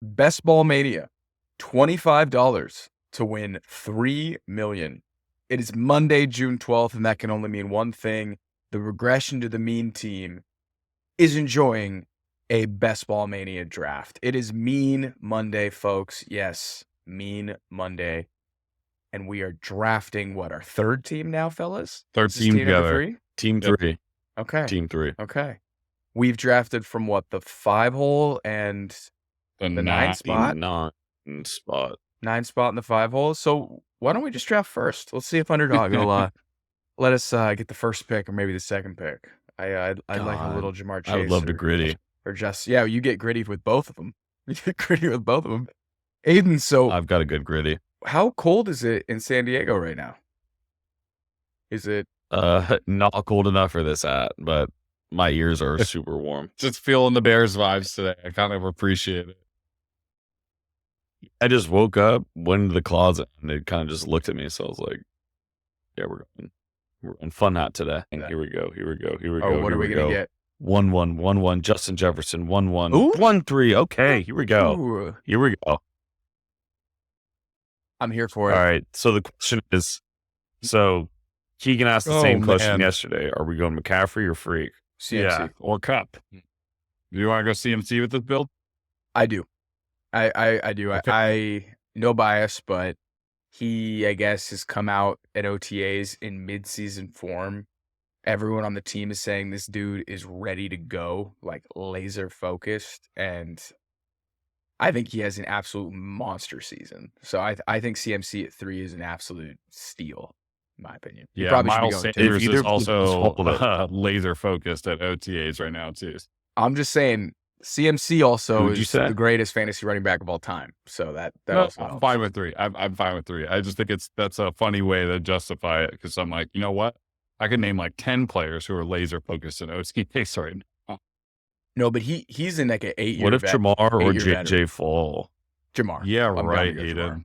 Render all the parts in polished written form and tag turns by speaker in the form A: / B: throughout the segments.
A: Best Ball Mania, $25 to win $3 million. It is Monday, June 12th, and that can only mean one thing. The regression to the mean team is enjoying a Best Ball Mania draft. It is Mean Monday, folks. Yes, Mean Monday. And we are drafting, what, our third team now, fellas?
B: Third team together.
A: Three?
B: Team 3.
A: Okay.
B: Team 3.
A: Okay. We've drafted from what, the 5-hole and the 9 spot?
B: 9 spot.
A: 9 spot in the 5-hole. So why don't we just draft first? Let's see if Underdog will let us get the first pick or maybe the second pick. I'd like a little Jamarr Chase.
B: I would love to gritty.
A: Or just, yeah, you get gritty with both of them. You get gritty with both of them. Aidan, so
B: I've got a good gritty.
A: How cold is it in San Diego right now? Is it
B: not cold enough for this hat, but my ears are super warm.
C: Just feeling the Bears vibes today. I kind of appreciate it.
B: I just woke up, went into the closet, and it kind of just looked at me. So I was like, yeah, we're on fun hat today. And here we go.
A: Oh, what are we going to get?
B: 1-1. Justin Jefferson, 1-1. 1-3. Okay, here we go.
A: Ooh.
B: Here we go.
A: I'm here for it.
B: All right. So the question is, so Keegan asked the same question yesterday. Are we going McAffrey or Freak?
A: CMC.
C: Yeah, or Cup. Do you want to go CMC with this build?
A: I do. I do. Okay. I no bias, but he, I guess, has come out at OTAs in mid-season form. Everyone on the team is saying this dude is ready to go, like laser focused, and I think he has an absolute monster season. So I think CMC at 3 is an absolute steal, in my opinion.
C: Yeah, Miles Sanders is also laser focused at OTAs right now too.
A: I'm just saying CMC also is the greatest fantasy running back of all time. So that also helps.
C: I'm fine with 3. I'm fine with 3. I just think that's a funny way to justify it because I'm like, you know what? I could name like 10 players who are laser focused in OTAs right now.
A: No, but he's in like an 8-year.
B: What if Jamar or JJ fall?
A: Jamar.
C: Yeah, right, Aidan.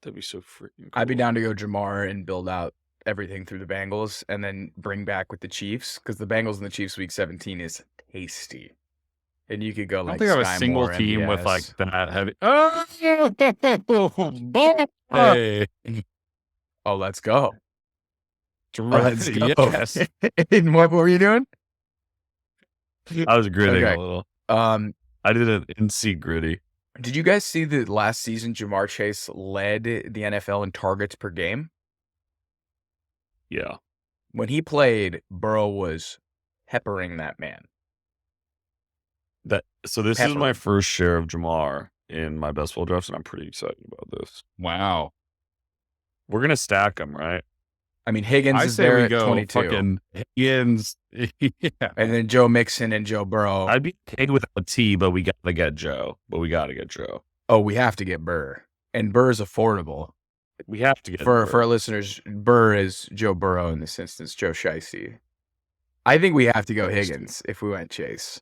B: That'd be so freaking cool.
A: I'd be down to go Jamar and build out everything through the Bengals and then bring back with the Chiefs because the Bengals and the Chiefs week 17 is tasty. And you could go like
C: I don't think I have a single team
A: MVS.
C: with like that heavy.
A: Hey. Oh, let's go. Let's go.
C: Yes.
A: And what were you doing?
B: I was gritting a little. I did an NC gritty.
A: Did you guys see that last season Jamarr Chase led the NFL in targets per game?
B: Yeah.
A: When he played, Burrow was peppering that man.
B: So this is my first share of Jamar in my best ball drafts, and I'm pretty excited about this.
C: Wow.
B: We're going to stack them, right?
A: I mean, Higgins is there at 22.
C: Fucking Higgins. Yeah.
A: And then Joe Mixon and Joe Burrow.
B: I'd be okay with a T, but we got to get Joe.
A: Oh, we have to get Burr. And Burr's affordable.
B: We have to get
A: For our listeners, Burr is Joe Burrow in this instance, Joe Shiesty. I think we have to go Higgins if we went Chase.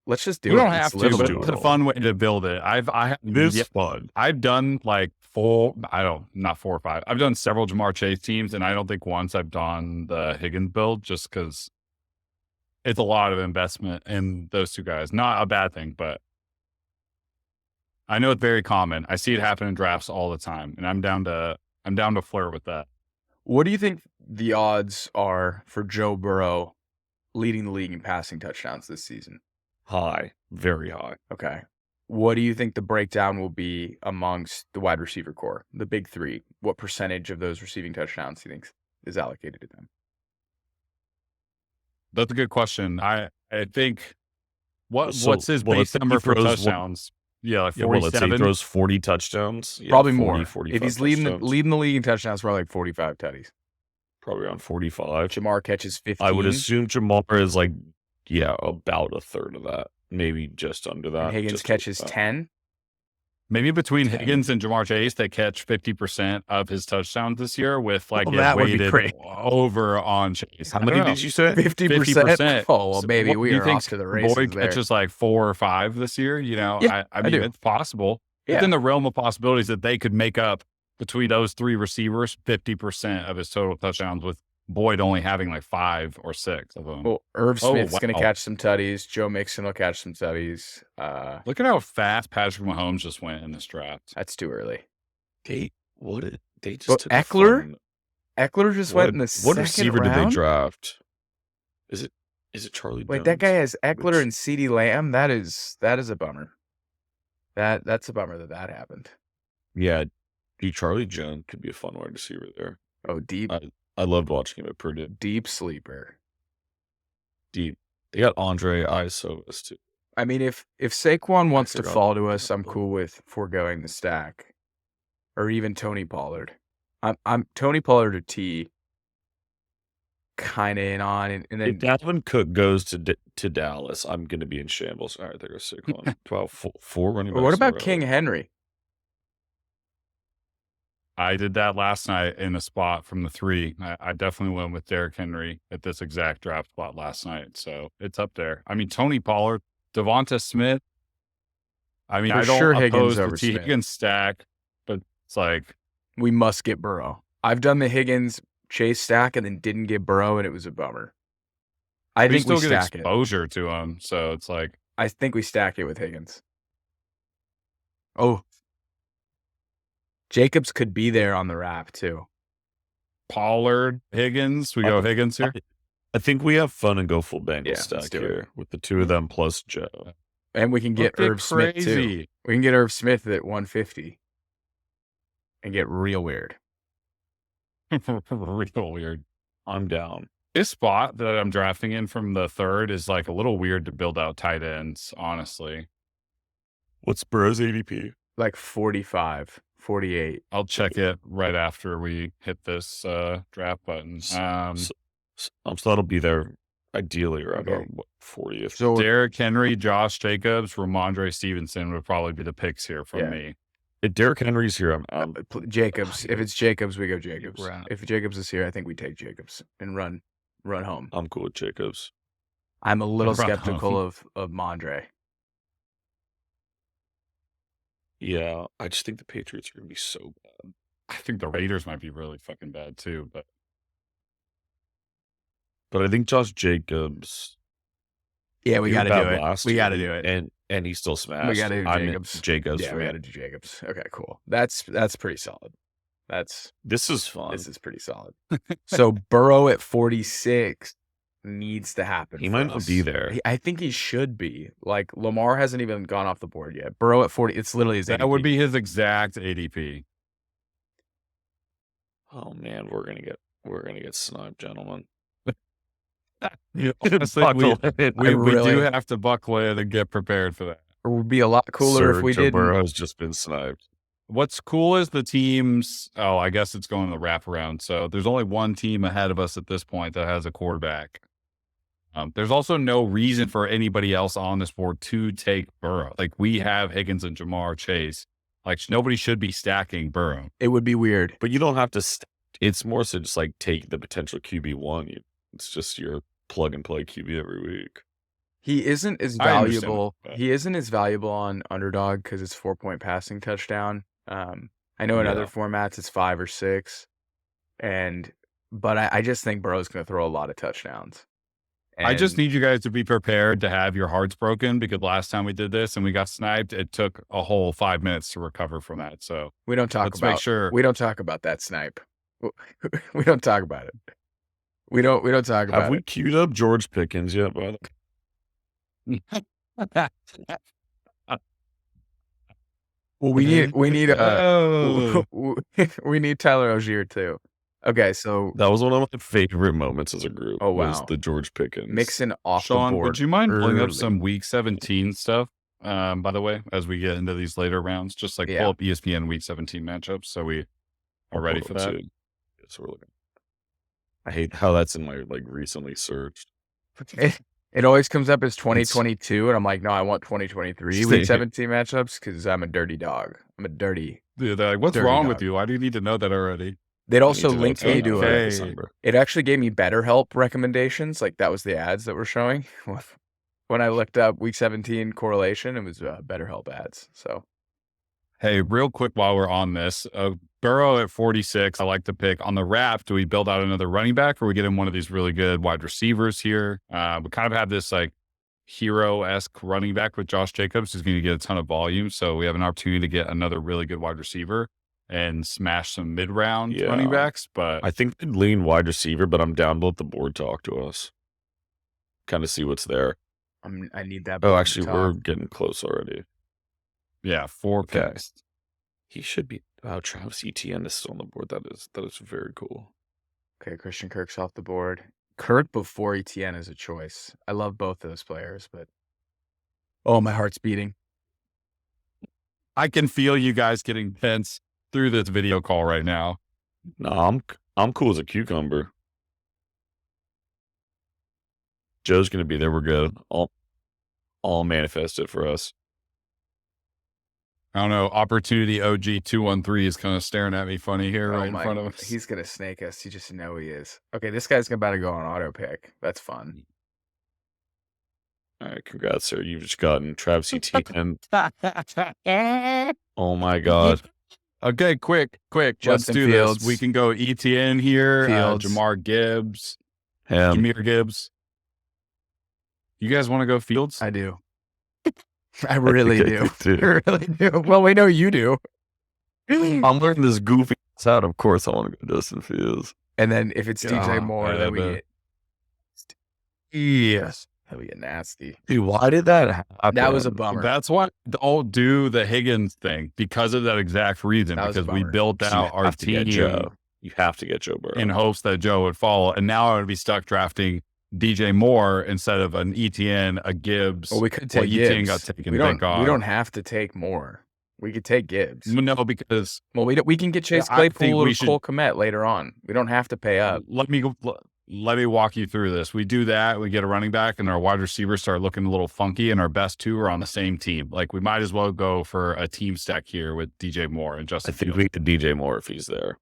A: Let's just do it.
C: We don't have to, but it's a fun way to build it.
B: Fun.
C: I've done like not 4 or 5. I've done several Jamar Chase teams, and I don't think once I've done the Higgins build just because it's a lot of investment in those two guys. Not a bad thing, but I know it's very common. I see it happen in drafts all the time, and I'm down to flirt with that.
A: What do you think the odds are for Joe Burrow leading the league in passing touchdowns this season?
B: High, very high.
A: Okay. What do you think the breakdown will be amongst the wide receiver core, the big 3? What percentage of those receiving touchdowns do you think is allocated to them?
C: That's a good question. I think what's his base number for touchdowns? Like 47.
B: Let's say he throws 40 touchdowns. Yeah,
A: probably
B: 40,
A: more.
B: 45
A: if he's leading the league in touchdowns, probably like 45 tutties.
B: Probably around 45.
A: Jamar catches 15.
B: I would assume Jamar is like, about a third of that. Maybe just under that.
A: And Higgins catches 10.
C: Maybe between Higgins and Jamar Chase, they catch 50% of his touchdowns this year with like
A: that would be great.
C: Over on Chase.
B: How many did you say?
A: 50%. Oh, well, maybe we are off to the races
C: Boyd
A: there.
C: catches like 4 or 5 this year.
A: Yeah,
C: I mean, it's possible.
A: Yeah.
C: It's in the realm of possibilities that they could make up between those 3 receivers 50% of his total touchdowns with Boyd only having like 5 or 6 of them.
A: Well, Irv Smith's going to
C: wow.
A: catch some tutties. Joe Mixon will catch some tutties.
C: Look at how fast Patrick Mahomes just went in this draft.
A: That's too early.
B: They just
A: Well,
B: took
A: Eckler just went in the
B: what
A: second
B: receiver
A: round?
B: did they draft? Is it Charlie
A: Wait,
B: Jones?
A: that guy has Eckler
B: Which-
A: and CeeDee Lamb. That is a bummer. That's a bummer that happened.
B: Yeah, Charlie Jones could be a fun wide receiver there.
A: Oh, deep
B: I loved watching him at Purdue.
A: deep sleeper.
B: Deep. They got Andre Isovis too.
A: I mean, if Saquon wants to
B: forgot
A: fall
B: about
A: to us,
B: that.
A: I'm cool with foregoing the stack, or even Tony Pollard. I'm Tony Pollard or T. Kind of in on, and
B: If
A: then
B: Dalvin Cook goes to Dallas, I'm going to be in shambles. All right, there goes Saquon. 4 running backs.
A: what
B: in a
A: about
B: row.
A: King Henry?
C: I did that last night in a spot from the 3. I definitely went with Derrick Henry at this exact draft spot last night. So it's up there. I mean, Tony Pollard, Devonta Smith. I mean,
A: For
C: I don't
A: sure Higgins
C: oppose the
A: over
C: T.
A: Smith.
C: Higgins stack, but it's like,
A: We must get Burrow. I've done the Higgins Chase stack and then didn't get Burrow, and it was a bummer. I
C: we
A: think we
C: still get
A: stack it.
C: exposure to him. So it's like,
A: I think we stack it with Higgins. Oh, Jacobs could be there on the wrap too.
C: Pollard, Higgins. We go Higgins here.
B: I think we have fun and go full Bengals
A: Yeah, let's
B: stack
A: do it.
B: here with the 2 of them plus Joe.
A: And we can get
C: Look at
A: Irv Smith too.
C: crazy.
A: We can get Irv Smith at 150 and get real weird.
C: Real weird.
B: I'm down.
C: This spot that I'm drafting in from the 3rd is like a little weird to build out tight ends, honestly.
B: What's Burrow's ADP?
A: Like 45, 48.
C: I'll check it right after we hit this draft button.
B: So that'll be there ideally around
A: Okay.
B: our 40th.
A: So
C: Derrick Henry, Josh Jacobs, Ramondre Stevenson would probably be the picks here from
A: Yeah.
C: me.
B: If Derrick Henry's here, I'm
A: Jacobs. If it's Jacobs, we go Jacobs.
C: Right.
A: If Jacobs is here, I think we take Jacobs and run home.
B: I'm cool with Jacobs.
A: I'm a little
C: Run
A: skeptical
C: home.
A: of Mondre.
B: Yeah, I just think the Patriots are going to be so bad.
C: I think the Raiders might be really fucking bad too, but
B: But I think Josh Jacobs.
A: Yeah, we
B: he was
A: got to
B: bad
A: do it.
B: last
A: We
B: year,
A: got to do it.
B: And he still smashed.
A: We got to do
B: I'm in
A: Jacobs.
B: Jacobs.
A: Yeah,
B: for
A: we
B: me.
A: got to do Jacobs. Okay, cool. That's pretty solid.
B: This is fun.
A: This is pretty solid. So Burrow at 46 needs to happen.
B: He
A: for
B: might not
A: us.
B: be there.
A: I think he should be. Like Lamar hasn't even gone off the board yet. Burrow at 40. It's literally his
C: that
A: ADP.
C: would be his exact ADP.
B: Oh man, we're gonna get sniped, gentlemen.
C: Honestly,
B: Buckle
C: we
B: in.
C: do have to buckle in and get prepared for that.
A: It would be a lot cooler
B: Sir,
A: if we
B: Joe
A: didn't.
B: Burrow's just been sniped.
C: What's cool is the teams. Oh, I guess it's going to the wraparound. So there's only one team ahead of us at this point that has a quarterback. There's also no reason for anybody else on this board to take Burrow. Like we have Higgins and Jamarr Chase. Like nobody should be stacking Burrow.
A: It would be weird.
B: But you don't have to. It's more so just like take the potential QB1. It's just your plug and play QB every week.
A: He isn't as
C: I understand
A: valuable.
C: that.
A: He isn't as valuable on Underdog because it's 4-point passing touchdown. I know in
B: Yeah.
A: other formats it's 5 or 6, but I just think Burrow's going to throw a lot of touchdowns.
C: I just
A: And
C: need you guys to be prepared to have your hearts broken because last time we did this and we got sniped, it took a whole 5 minutes to recover from that. So
A: we don't talk
C: let's
A: about
C: make sure.
A: we don't talk about that snipe. We don't talk about it. We don't talk about
B: Have we
A: it.
B: queued up George Pickens yet? By the
A: Well, we need
C: Oh.
A: we need Tyler Algier too. Okay, so
B: That was one of my favorite moments as a group.
A: Oh,
B: Was
A: wow.
B: the George Pickens.
A: Mixon off
C: Sean,
A: the board.
C: would you mind pulling up
A: early.
C: some week 17 stuff? By the way, as we get into these later rounds, just like
A: Yeah.
C: pull up ESPN week 17 matchups so we are ready for that.
B: Yes, we're looking. I hate how that's in my recently searched.
A: It always comes up as 2022, and I'm like, no, I want 2023
B: Same.
A: week 17 matchups because I'm a dirty dog. I'm a dirty.
C: Dude, they're like, what's
A: Dirty
C: wrong
A: dog.
C: with you? Why do you need to know that already?
A: They'd also
B: I need to know
A: linked
B: it's
A: me
B: on
A: to
C: okay.
A: it.
B: December.
A: It actually gave me BetterHelp recommendations. Like that was the ads that were showing. When I looked up week 17 correlation, it was BetterHelp ads. So
C: Hey, real quick while we're on this, Burrow at 46, I like to pick. On the wrap, do we build out another running back or we get in one of these really good wide receivers here? We kind of have this like hero-esque running back with Josh Jacobs who's going to get a ton of volume. So we have an opportunity to get another really good wide receiver and smash some mid-round running backs. But
B: I think they'd lean wide receiver, but I'm down to let the board talk to us. Kind of see what's there.
A: I need that.
B: Oh, actually, we're getting close already.
C: Yeah, 4 picks.
B: He should be. Wow, Travis Etienne is still on the board. That is very cool.
A: Okay, Christian Kirk's off the board. Kirk before Etienne is a choice. I love both those players, but my heart's beating.
C: I can feel you guys getting tense through this video call right now.
B: No, I'm cool as a cucumber. Joe's gonna be there. We're good. All manifested for us.
C: I don't know. Opportunity OG 213 is kind of staring at me funny here in front of us.
A: He's gonna snake us. You just know he is. Okay, this guy's about to go on auto pick. That's fun.
B: All right, congrats, sir. You've just gotten Travis Etienne. Oh my God.
C: Okay, quick. Let's
A: Justin
C: do
A: Fields.
C: this. We can go ETN here.
A: Fields.
C: Jamarr Gibbs.
B: Him.
C: Jameer Gibbs. You guys want to go Fields?
A: I do. I really do.
B: do.
A: I really do. Well, we know you do.
B: I'm learning this goofy out. Of course, I want to go Justin Fields.
A: And then if it's DJ Moore, then we get
C: yes.
A: That we get nasty.
B: Dude, why did that happen?
A: That was a bummer.
C: That's why I'll do the Higgins thing because of that exact reason.
A: That was a
C: Because we
A: bummer.
C: built out our team
B: You have to get Joe Burrow
C: in hopes that Joe would follow. And now I would be stuck drafting DJ Moore instead of an ETN, a Gibbs.
A: Well, we could take
C: ETN
A: Gibbs.
C: got taken.
A: We
C: Thank God.
A: don't have to take Moore. We could take Gibbs.
C: No, because
A: We can get Chase Claypool or Cole Kmet later on. We don't have to pay up.
C: let me walk you through this. We do that. We get a running back, and our wide receivers start looking a little funky, and our best two are on the same team. Like we might as well go for a team stack here with DJ Moore and Justin.
B: I think
C: Fields.
B: we could DJ Moore if he's there.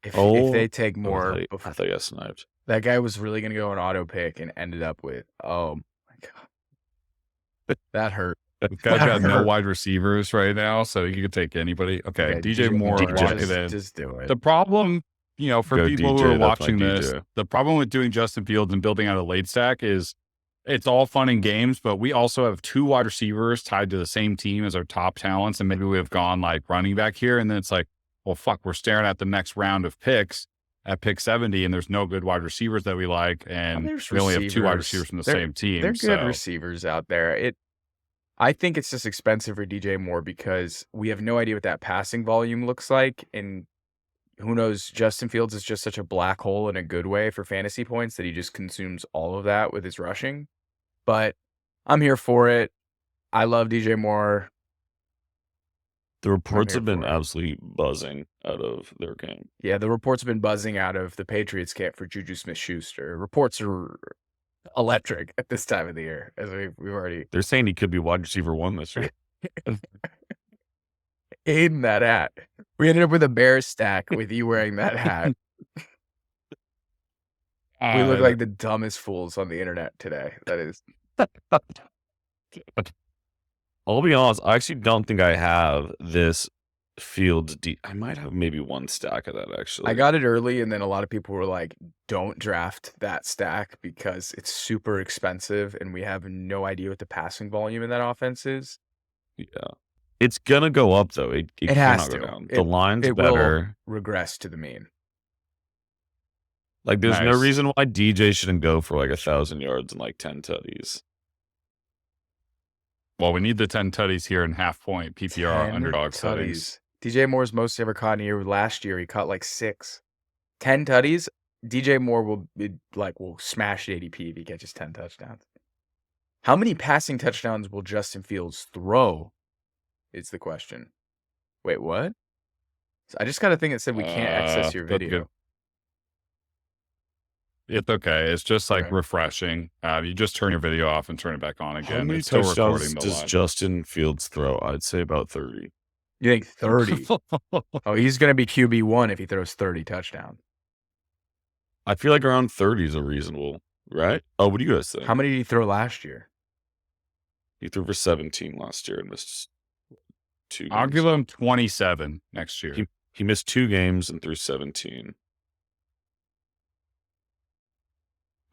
A: If they take Moore,
B: I thought you got sniped.
A: that guy was really going to go on auto pick and ended up with, oh my God. That hurt.
C: This guy's got no wide receivers right now, so you could take anybody. Okay, DJ Moore, lock it in.
A: Just do it.
C: The problem, for
B: Go
C: people
B: DJ,
C: who are
B: that's my
C: watching this,
B: DJ.
C: the problem with doing Justin Fields and building out a late stack is it's all fun and games, but we also have 2 wide receivers tied to the same team as our top talents, and maybe we have gone like running back here, and then it's like, well, fuck, we're staring at the next round of picks at pick 70, and there's no good wide receivers that we like, and we only have 2 wide receivers from the same team.
A: They're good receivers out there. I think it's just expensive for DJ Moore because we have no idea what that passing volume looks like, and who knows, Justin Fields is just such a black hole in a good way for fantasy points that he just consumes all of that with his rushing. But I'm here for it. I love DJ Moore.
B: The reports have been absolutely buzzing out of their camp.
A: Yeah, the reports have been buzzing out of the Patriots camp for Juju Smith-Schuster. Reports are electric at this time of the year, as we've already.
B: They're saying he could be wide receiver 1 this year.
A: Aidan, that hat. We ended up with a Bears stack with you wearing that hat. We look like the dumbest fools on the internet today. That is.
B: I'll be honest, I actually don't think I have this Fields. I might have maybe 1 stack of that, actually.
A: I got it early, and then a lot of people were like, don't draft that stack because it's super expensive, and we have no idea what the passing volume in that offense is.
B: Yeah. It's going to go up, though. It
A: has
B: cannot
A: to.
B: go down. The line's
A: it
B: better.
A: Will regress to the mean.
B: Like, there's no reason why DJ shouldn't go for like 1,000 yards and like 10 tutties.
C: Well, we need the 10 tutties here in half point PPR underdog settings.
A: DJ Moore's most ever caught in a year. Last year, he caught like 6. 10 tutties. DJ Moore will smash the ADP if he catches 10 touchdowns. How many passing touchdowns will Justin Fields throw? It's the question. Wait, what? I just got a thing that said we can't access your video.
C: It's okay. It's just like refreshing. You just turn your video off and turn it back on again.
B: How many
C: it's still recording
B: touchdowns
C: the
B: does
C: live.
B: Justin Fields throw? I'd say about 30.
A: You think 30? Oh, he's going to be QB1 if he throws 30 touchdowns.
B: I feel like around 30 is a reasonable, right? Oh, what do you guys think?
A: How many did he throw last year?
B: He threw for 17 last year and missed 2
C: I'll
B: games.
C: give him 27 next year.
B: He missed 2 games and threw 17.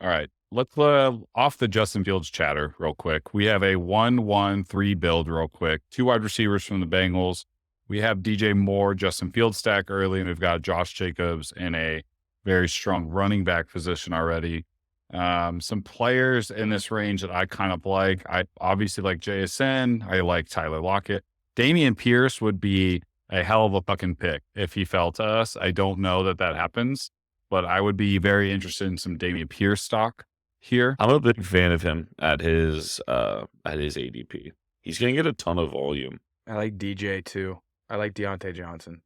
C: All right. Let's off the Justin Fields chatter real quick. We have a 1-1-3 build real quick. 2 wide receivers from the Bengals. We have DJ Moore, Justin Fields stack early, and we've got Josh Jacobs in a very strong running back position already. Some players in this range that I kind of like. I obviously like JSN. I like Tyler Lockett. Dameon Pierce would be a hell of a fucking pick if he fell to us. I don't know that happens, but I would be very interested in some Dameon Pierce stock here.
B: I'm a big fan of him at his ADP. He's going to get a ton of volume.
A: I like DJ too. I like Diontae Johnson.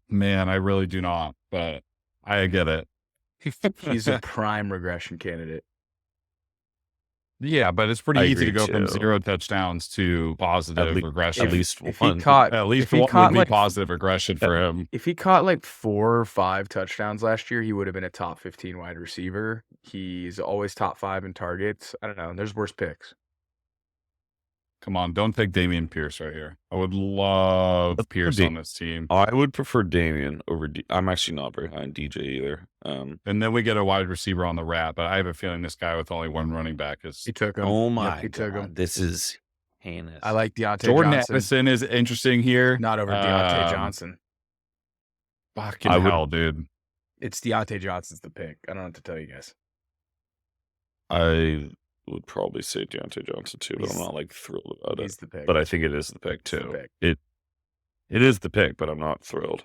C: Man, I really do not, but I get it.
A: He's a prime regression candidate.
C: Yeah, but it's pretty
B: I
C: easy to
B: agree,
C: go from
B: too.
C: 0 touchdowns to positive regression.
B: At least
A: If
B: one.
A: he caught,
C: At least
A: if he
C: one
A: caught
C: would be
A: like
C: positive regression for him.
A: if he caught like 4 or 5 touchdowns last year, he would have been a top 15 wide receiver. He's always top 5 in targets. I don't know. There's worse picks.
C: Come on, don't take Dameon Pierce right here. I would love Pierce on this team.
B: I would prefer Dameon over I'm actually not very high on DJ either.
C: And then we get a wide receiver on the wrap, but I have a feeling this guy with only one running back is...
A: He took him.
B: Oh my
A: Yep, he took him.
B: This is heinous.
A: I like Diontae
C: Jordan
A: Johnson.
C: Addison is interesting here.
A: Not over Diontae Johnson.
C: Fucking hell, dude.
A: It's Diontae Johnson's the pick. I don't know what to tell you guys.
B: I would probably say Diontae Johnson too, but
A: He's-
B: I'm not like thrilled about
A: He's
B: it.
A: the pick.
B: But I think it is the pick
A: It's the
B: too.
A: pick.
B: It is the pick, but I'm not thrilled.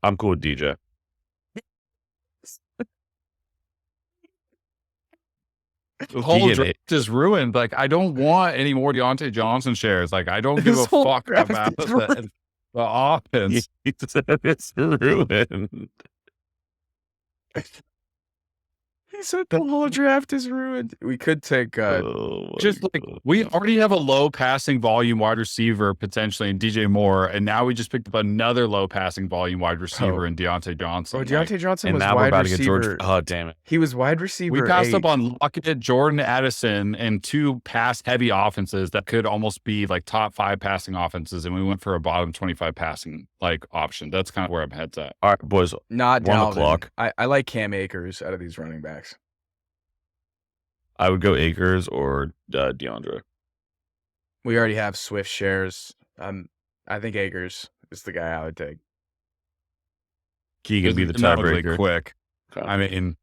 B: I'm cool with DJ.
C: The whole
B: Keegan,
C: draft is ruined. Like, I don't want any more Diontae Johnson shares. Like, I don't give
A: This
C: a
A: whole
C: fuck
A: draft
C: about
A: is
C: the offense.
B: It's ruined.
A: He said the whole draft is ruined. We could take
C: Just like we already have a low passing volume wide receiver potentially in DJ Moore, and now we just picked up another low passing volume wide receiver in Deontay Johnson.
A: Deontay Johnson
B: and
A: was
B: now we're
A: wide
B: about to get
A: receiver.
B: George. Oh, damn it.
A: He was wide receiver.
C: We passed
A: 8.
C: up on Lockett, Jordan Addison, and 2 pass heavy offenses that could almost be like top 5 passing offenses, and we went for a bottom 25 passing like option. That's kind of where I'm heads at.
B: All right, boys.
A: Not
B: We're on
A: Dalvin.
B: the clock.
A: I like Cam Akers out of these running backs.
B: I would go Akers or DeAndre.
A: We already have Swift shares. I think Akers is the guy I would take.
B: Keegan be the
C: And that was, like,
B: tiebreaker.
C: quick.
B: Okay.
C: I mean,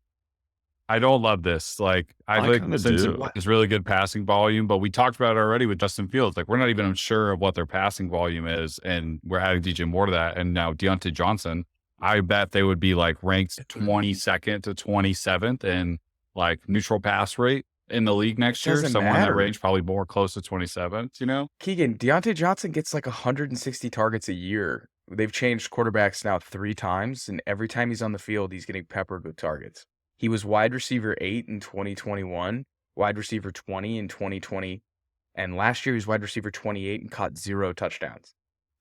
C: I don't love this. Like, I
B: I
C: think
B: kinda
C: Cincinnati
B: do.
C: is really good passing volume, but we talked about it already with Justin Fields. Like, we're not even sure of what their passing volume is, and we're adding DJ Moore to that. And now Deontay Johnson, I bet they would be like ranked 22nd to 27th in like neutral pass rate in the league next year.
A: Doesn't
C: Somewhere in that
A: matter.
C: range, probably more close to 27th, you know?
A: Keegan, Deontay Johnson gets like 160 targets a year. They've changed quarterbacks now 3 times, and every time he's on the field, he's getting peppered with targets. He was wide receiver 8 in 2021, wide receiver 20 in 2020, and last year he was wide receiver 28 and caught 0 touchdowns.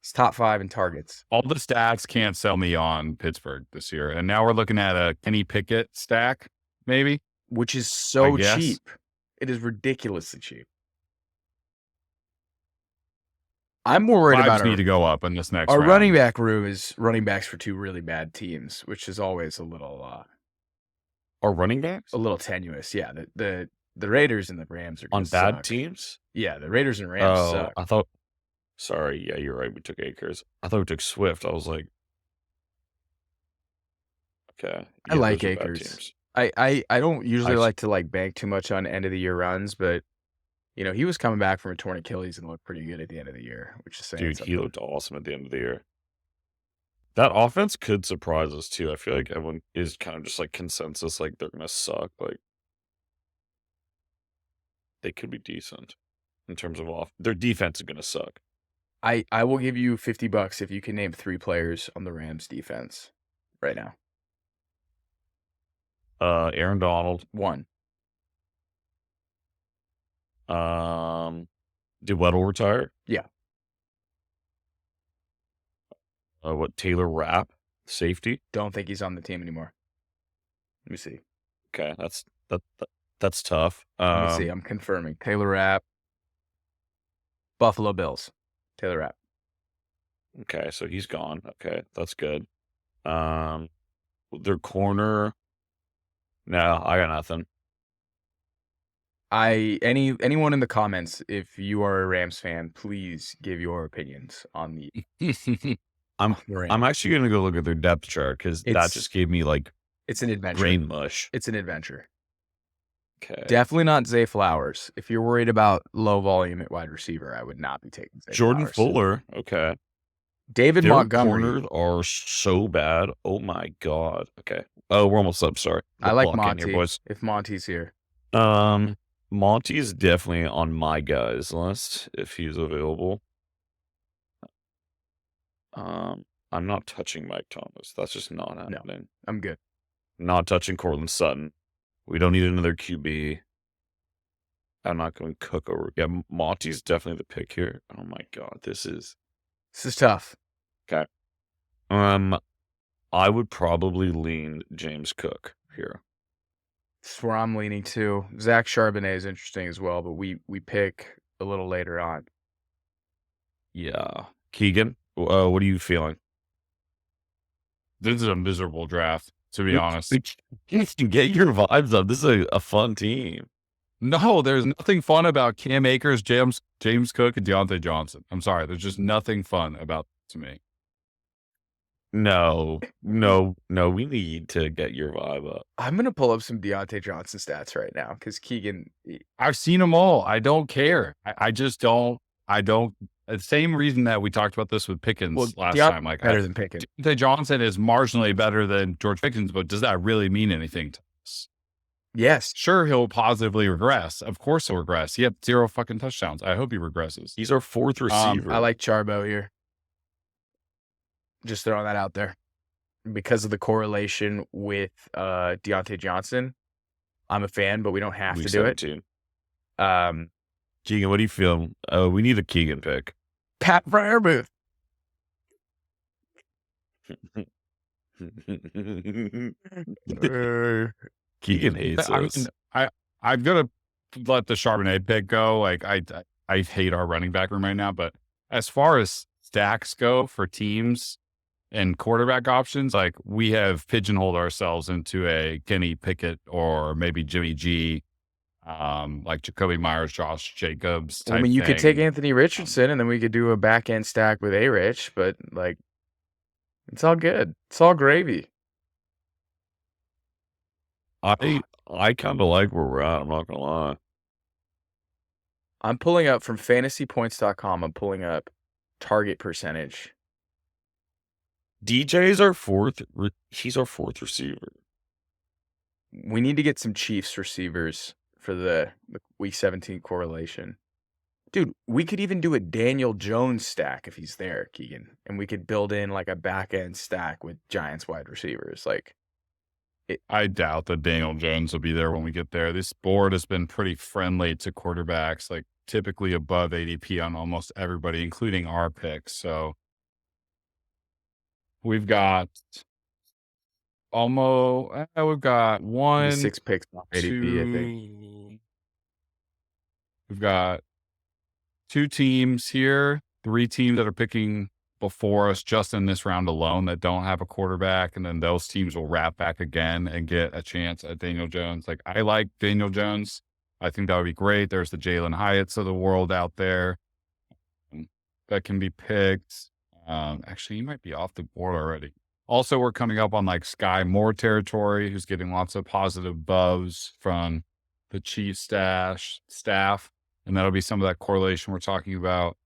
A: He's top 5 in targets.
C: All the stats can't sell me on Pittsburgh this year. And now we're looking at a Kenny Pickett stack, maybe.
A: Which is so
C: I guess.
A: cheap. It is ridiculously cheap. I'm more worried
C: Vibes
A: about
C: need to go up in this next
A: our
C: round.
A: running back room is running backs for 2 really bad teams, which is always a little
B: Or running backs?
A: tenuous. Yeah, the Raiders and the Rams are gonna
B: On bad
A: suck.
B: teams?
A: Yeah, the Raiders and Rams
B: Oh,
A: suck.
B: I thought. Sorry, yeah, you're right. We took Akers. I thought we took Swift. I was like, okay.
A: I
B: yeah,
A: like
B: those are bad
A: Akers.
B: teams.
A: I don't usually
B: I've-
A: like to like bank too much on end of the year runs, but you know, he was coming back from a torn Achilles and looked pretty good at the end of the year, which is saying
B: Dude,
A: something.
B: he looked awesome at the end of the year. That offense could surprise us too. I feel like everyone is kind of just like consensus, like they're gonna suck. Like they could be decent in terms of their defense is gonna suck.
A: I will give you $50 if you can name 3 players on the Rams defense right now.
B: Aaron Donald.
A: 1.
B: Did Weddle retire?
A: Yeah.
B: What Taylor Rapp, safety?
A: Don't think he's on the team anymore. Let me see.
B: Okay, that's tough.
A: Let me see. I'm confirming. Taylor Rapp. Buffalo Bills. Taylor Rapp.
B: Okay, so he's gone. Okay, that's good. Their corner. No, I got nothing.
A: Anyone in the comments, if you are a Rams fan, please give your opinions on the
B: I'm actually gonna go look at their depth chart because that just gave me like
A: it's an adventure.
B: brain mush.
A: It's an adventure.
B: Okay.
A: Definitely not Zay Flowers. If you're worried about low volume at wide receiver, I would not be taking Zay
B: Jordan
A: Flowers.
B: Fuller. Okay.
A: David
B: Their
A: Montgomery.
B: corners are so bad. Oh my god. Okay. Oh, we're almost up. Sorry.
A: I like
B: Block in
A: Monty.
B: here, boys.
A: If Monty's here.
B: Monty is definitely on my guys list if he's available. I'm not touching Mike Thomas. That's just not happening.
A: No, I'm good.
B: Not touching Cortland Sutton. We don't need another QB. I'm not going Cook over. Yeah, Monty's definitely the pick here. Oh my god, this is
A: tough.
B: Okay. I would probably lean James Cook here.
A: That's where I'm leaning too. Zach Charbonnet is interesting as well, but we pick a little later on.
B: Yeah. Keegan, what are you feeling?
C: This is a miserable draft, to be honest.
B: Get your vibes up. This is a fun team.
C: No, there's nothing fun about Cam Akers, James Cook, and Diontae Johnson. I'm sorry. There's just nothing fun about it to me.
B: No. We need to get your vibe up.
A: I'm going to pull up some Diontae Johnson stats right now because Keegan.
C: I've seen them all. I don't care. I just don't. The same reason that we talked about this with Pickens last time. Like
A: better than Pickens.
C: Diontae Johnson is marginally better than George Pickens, but does that really mean anything to us?
A: Yes.
C: Sure, he'll positively regress. Of course he'll regress. He had 0 fucking touchdowns. I hope he regresses.
B: He's our 4th receiver.
A: I like Charbo here. Just throwing that out there. Because of the correlation with Diontae Johnson, I'm a fan, but we don't have to do it.
B: Keegan, what do you feel? We need a Keegan pick.
A: Pat Fryermuth.
B: Keegan hates us.
C: I'm gonna let the Charbonnet pick go. Like I hate our running back room right now, but as far as stacks go for teams and quarterback options, like we have pigeonholed ourselves into a Kenny Pickett or maybe Jimmy G. Like Jacoby Myers, Josh Jacobs.
A: I mean, you could take Anthony Richardson, and then we could do a back end stack with A-Rich, but like, it's all good. It's all gravy.
B: I kind of like where we're at. I'm not gonna lie.
A: I'm pulling up from fantasypoints.com. I'm pulling up target percentage.
B: DJ's our 4th. He's our 4th receiver.
A: We need to get some Chiefs receivers for the week 17 correlation. Dude, we could even do a Daniel Jones stack if he's there, Keegan. And we could build in like a back end stack with Giants wide receivers. Like,
C: I doubt that Daniel Jones will be there when we get there. This board has been pretty friendly to quarterbacks, like typically above ADP on almost everybody, including our picks. So we've got we've got
A: 6 picks off ADP, I think.
C: We've got 2 teams here, 3 teams that are picking before us just in this round alone that don't have a quarterback, and then those teams will wrap back again and get a chance at Daniel Jones. Like, I like Daniel Jones. I think that would be great. There's the Jalen Hyatts of the world out there that can be picked. Actually, he might be off the board already. Also, we're coming up on like Skyy Moore territory, who's getting lots of positive buzz from the Chiefs staff, and that'll be some of that correlation we're talking about.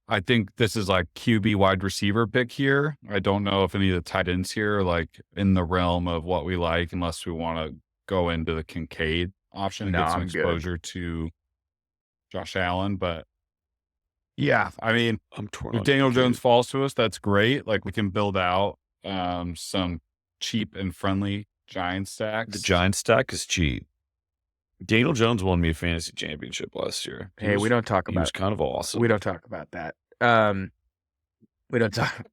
C: I think this is like QB wide receiver pick here. I don't know if any of the tight ends here are like in the realm of what we like, unless we want to go into the Kincaid option and get some exposure to Josh Allen. But yeah, I mean, if Daniel Jones falls to us, that's great. Like, we can build out some cheap and friendly Giant stacks.
B: The Giant stack is cheap. Daniel Jones won me a fantasy championship last year.
A: We don't talk about.
B: He was kind of awesome.
A: We don't talk about that. We don't talk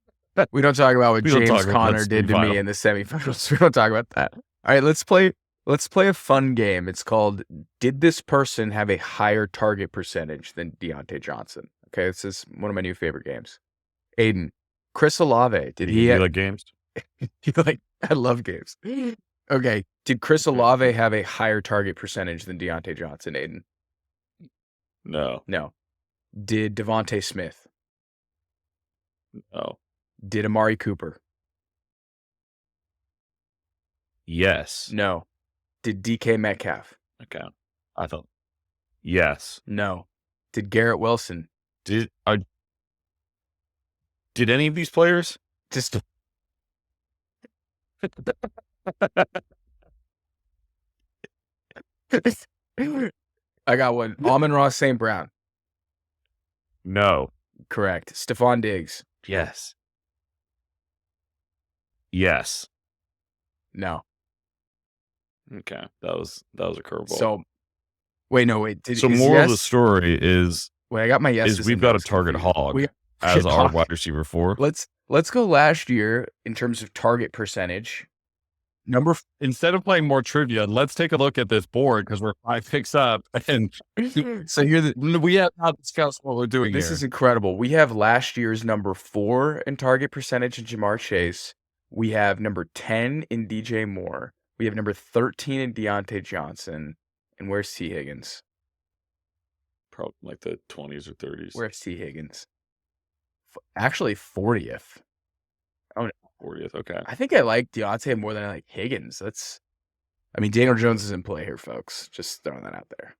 A: about what James Conner did to me in the semifinals. We don't talk about that. All right, let's play Let's play a fun game. It's called Did This Person Have a Higher Target Percentage Than Diontae Johnson? Okay, this is one of my new favorite games. Aidan, Chris Olave, did he
B: You like games?
A: I love games. Okay, did Chris Olave have a higher target percentage than Diontae Johnson, Aidan?
B: No.
A: No. Did Devontae Smith?
B: No.
A: Did Amari Cooper?
B: Yes.
A: No. Did DK Metcalf?
B: Okay. I thought. Yes.
A: No. Did Garrett Wilson?
B: Did any of these players?
A: Just I got one. Amon-Ra St. Brown.
B: No.
A: Correct. Stephon Diggs.
B: Yes. Yes.
A: No.
B: Okay. That was a curveball.
A: So wait.
B: So moral of the story is
A: wait, I got my yeses.
B: we've got a target hog as our wide receiver 4.
A: Let's go last year in terms of target percentage.
C: Instead of playing more trivia, let's take a look at this board because we're 5 picks up, and
A: So
C: we have not discussed what we're doing.
A: This
C: here.
A: is incredible. We have last year's number 4 in target percentage in Jamar Chase. We have number 10 in DJ Moore. We have number 13 in Diontae Johnson. And where's T. Higgins?
B: Probably like the 20s or 30s.
A: Where's T. Higgins? Actually, 40th.
B: 40th. Okay.
A: I think I like Diontae more than I like Higgins. Daniel Jones is in play here, folks. Just throwing that out there.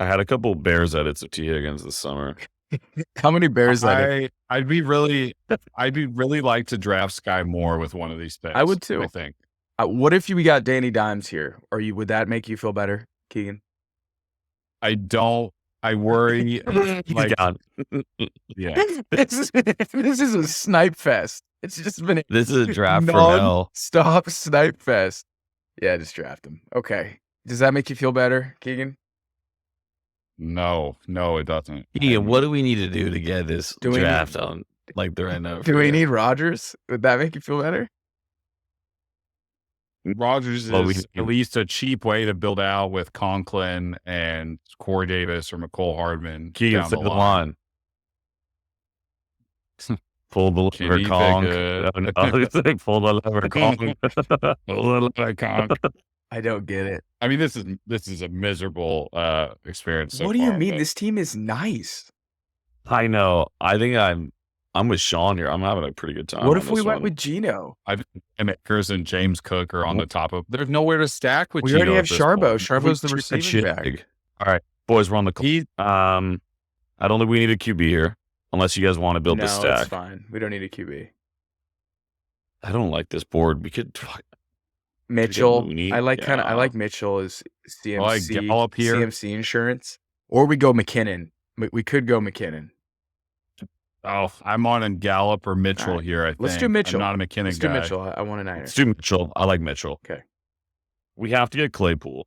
B: I had a couple Bears edits of T. Higgins this summer.
A: How many Bears?
C: I'd be really like to draft Skyy Moore with one of these picks.
A: I would too.
C: I think.
A: What if we got Danny Dimes here? Would that make you feel better, Keegan?
C: I don't. I worry.
B: He's gone.
C: Yeah.
A: This is a snipe fest. It's just been
B: This is a draft for hell.
A: Stop snipe fest. Yeah, just draft him. Okay. Does that make you feel better, Keegan?
C: No, it doesn't.
B: Keegan, what do we need to do to get this draft on like the right now?
A: Do we need Rodgers? Would that make you feel better?
C: Rodgers is at least a cheap way to build out with Conklin and Corey Davis or McCole Hardman.
B: Keegan,
C: down
B: the line. Pull the lever, conk. Pull the lever, conk.
C: Pull the lever, conk.
A: I don't get it.
C: I mean, this is a miserable experience. So
A: what do you
C: far,
A: mean?
C: but
A: This team is nice.
B: I know. I think I'm with Shaun here. I'm having a pretty good time.
A: What if we went with Geno?
C: and Akers and James Cook are on the top of. There's nowhere to stack with.
A: We
C: Geno
A: already have
C: at this
A: Charbonnet.
C: point.
A: Charbonnet's the receiving back.
B: All right, boys, we're on the clock. I don't think we need a QB here, unless you guys want to build the stack.
A: No, it's fine. We don't need a QB.
B: I don't like this board. We could
A: Mitchell. I like Mitchell as CMC.
C: Gallup here.
A: CMC insurance, or we go McKinnon. We could go McKinnon.
C: Oh, I'm on a Gallup or Mitchell here. I think.
A: Let's do Mitchell.
C: I'm not a McKinnon
A: Let's
C: guy.
A: do Mitchell. I want a Niner.
B: Let's do Mitchell. I like Mitchell.
A: Okay.
B: We have to get Claypool.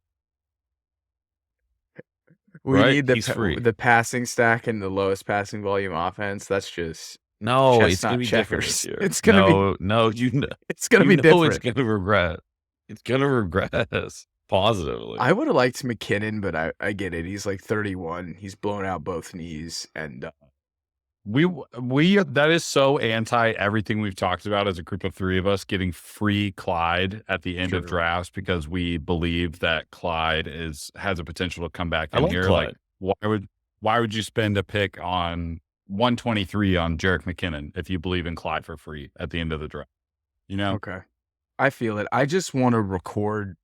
A: We
B: right?
A: need the passing stack and the lowest passing volume offense. That's just
B: it's gonna be different this year. It's gonna be
A: It's gonna be different.
B: It's gonna regret. It's gonna regress positively.
A: I would have liked McKinnon, but I get it. He's like 31. He's blown out both knees, and
C: we that is so anti everything we've talked about as a group of 3 of us getting free Clyde at the end of drafts because we believe that Clyde has a potential to come back in here.
B: Clyde.
C: Like why would you spend a pick on 123 on Jerick McKinnon if you believe in Clyde for free at the end of the draft? You know?
A: Okay. I feel it. I just want to record.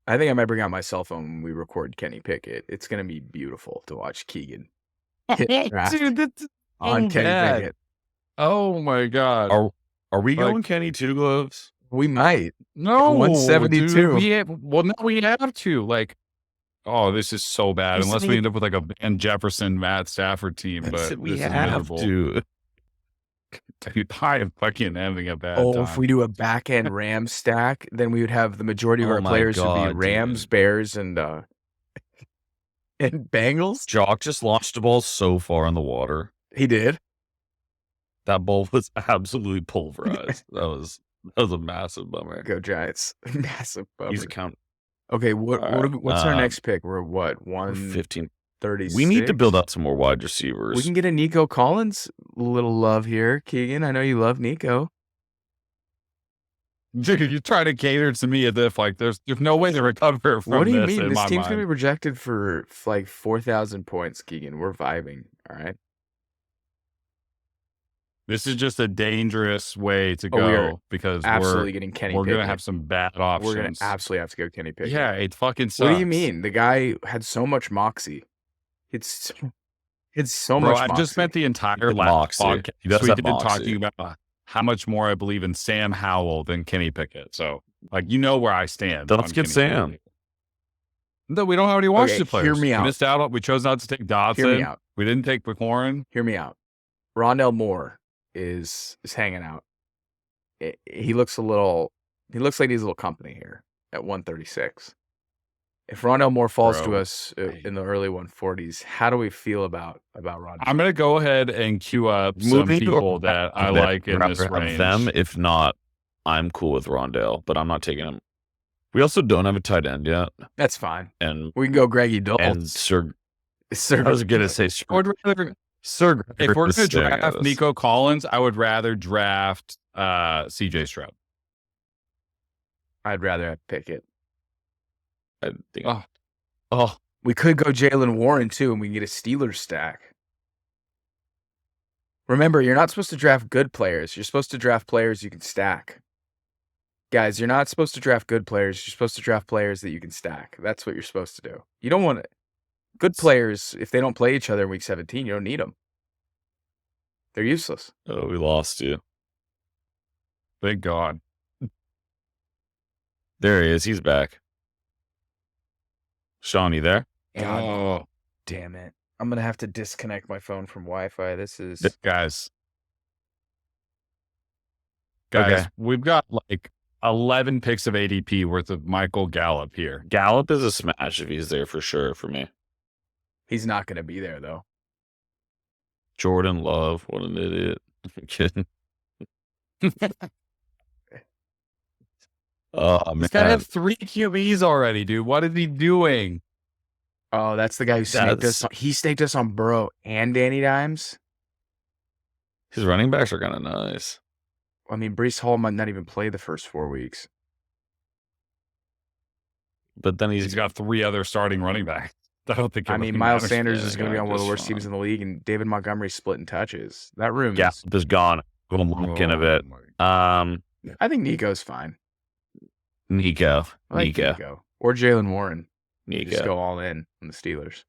A: I think I might bring out my cell phone when we record Kenny Pickett. It's gonna be beautiful to watch Keegan hit draft.
C: Dude, that's
A: on Kenny Pickett.
C: Oh my God.
B: Are we going Kenny 2 gloves?
A: We might.
C: No.
A: 172.
C: Dude, we have to. Like, oh, this is so bad. Unless we end up with like a Van Jefferson, Matt Stafford team. But
B: we
C: this
B: have
C: is
B: to.
C: Dude, I am fucking having a bad time.
A: If we do a back end Rams stack, then we would have the majority of our players would be Rams, Bears, and Bengals.
B: Jock just launched the ball so far in the water.
A: He did.
B: That ball was absolutely pulverized. That was That was a massive bummer.
A: Go Giants. Massive bummer.
B: He's a count.
A: Okay, what's our next pick? We're what?
B: 15.
A: 136?
B: We need to build up some more wide receivers.
A: We can get a Nico Collins. A little love here, Keegan. I know you love Nico.
C: Dude, you're trying to cater to me as if like there's no way to recover from this.
A: What do you mean? This
C: my
A: team's
C: mind.
A: gonna be projected for like 4,000 points, Keegan. We're vibing. All right.
C: This is just a dangerous way to
A: Oh, we are
C: go because
A: Absolutely getting Kenny
C: we're
A: Pickett.
C: gonna have some bad options.
A: We're gonna absolutely have to go Kenny Pickett.
C: Yeah, it fucking sucks.
A: What do you mean? The guy had so much moxie. It's so
C: Bro,
A: much
C: I
A: moxie.
C: just spent the entire last
B: Moxie.
C: podcast
B: He does have
C: tweeted
B: moxie.
C: talking about how much more I believe in Sam Howell than Kenny Pickett. So, like, you know where I stand.
B: Then
C: on
B: let's get
C: Kenny
B: Sam.
C: Pickett. No, we don't have any Washington
A: Okay,
C: players.
A: hear me out.
C: We missed out. We chose not to take Dodson.
A: Hear me out.
C: We didn't take McLaurin.
A: Hear me out. Rondell Moore is hanging out. He looks like he needs a little company here at 136. If Rondell Moore falls to
C: Bro.
A: us in the early 140s, how do we feel about Rondell?
C: I'm gonna go ahead and queue up some
B: Moving
C: people that I like in this
B: rather have
C: range.
B: them. If not, I'm cool with Rondell, but I'm not taking him. We also don't have a tight end yet,
A: That's fine.
B: and
A: We can go Greggy Dulce.
B: Sir.
A: Sir,
B: I was gonna say
C: I would rather,
B: Sir.
C: if we're
B: is
C: gonna
B: staring at
C: draft
B: us.
C: Nico Collins, I would rather draft CJ Stroud.
A: I'd rather have Pickett.
B: I think.
C: Oh,
A: We could go Jalen Warren too, and we can get a Steelers stack. Remember, you're not supposed to draft good players. You're supposed to draft players you can stack. Guys, you're not supposed to draft good players. You're supposed to draft players that you can stack. That's what you're supposed to do. You don't want to. Good players, if they don't play each other in week 17, you don't need them. They're useless.
B: Oh, we lost you.
C: thank God.
B: There he is. He's back. Shaun, you there?
A: God
C: Oh,
A: damn it. I'm going to have to disconnect my phone from Wi-Fi. This is...
C: guys,
B: Okay.
C: we've got like 11 picks of ADP worth of Michael Gallup here.
B: Gallup is a smash if he's there for sure for me.
A: He's not going to be there, though.
B: Jordan Love, what an idiot. I'm kidding. Oh,
C: He's got to
B: man.
C: have 3 QBs already, dude. What is he doing?
A: Oh, that's the guy who snaked
B: That's-
A: us. He snaked us on Burrow and Danny Dimes.
B: His running backs are kind of nice.
A: I mean, Breece Hall might not even play the first 4 weeks.
B: But then
C: He's got 3 other starting running backs. I don't think.
A: I
C: it
A: mean,
C: really
A: Miles
C: matters.
A: Sanders
B: Yeah,
A: is going to be
B: yeah,
A: on one of the
B: just
A: worst teams in the league, and David Montgomery's splitting touches. That room is...
B: Gallup is gone. We'll look in a bit.
C: my-
A: I think Nico's fine.
B: Nico.
A: I like
B: Nico.
A: Nico. Or Jalen Warren. Just
B: Nico.
A: go all in on the Steelers.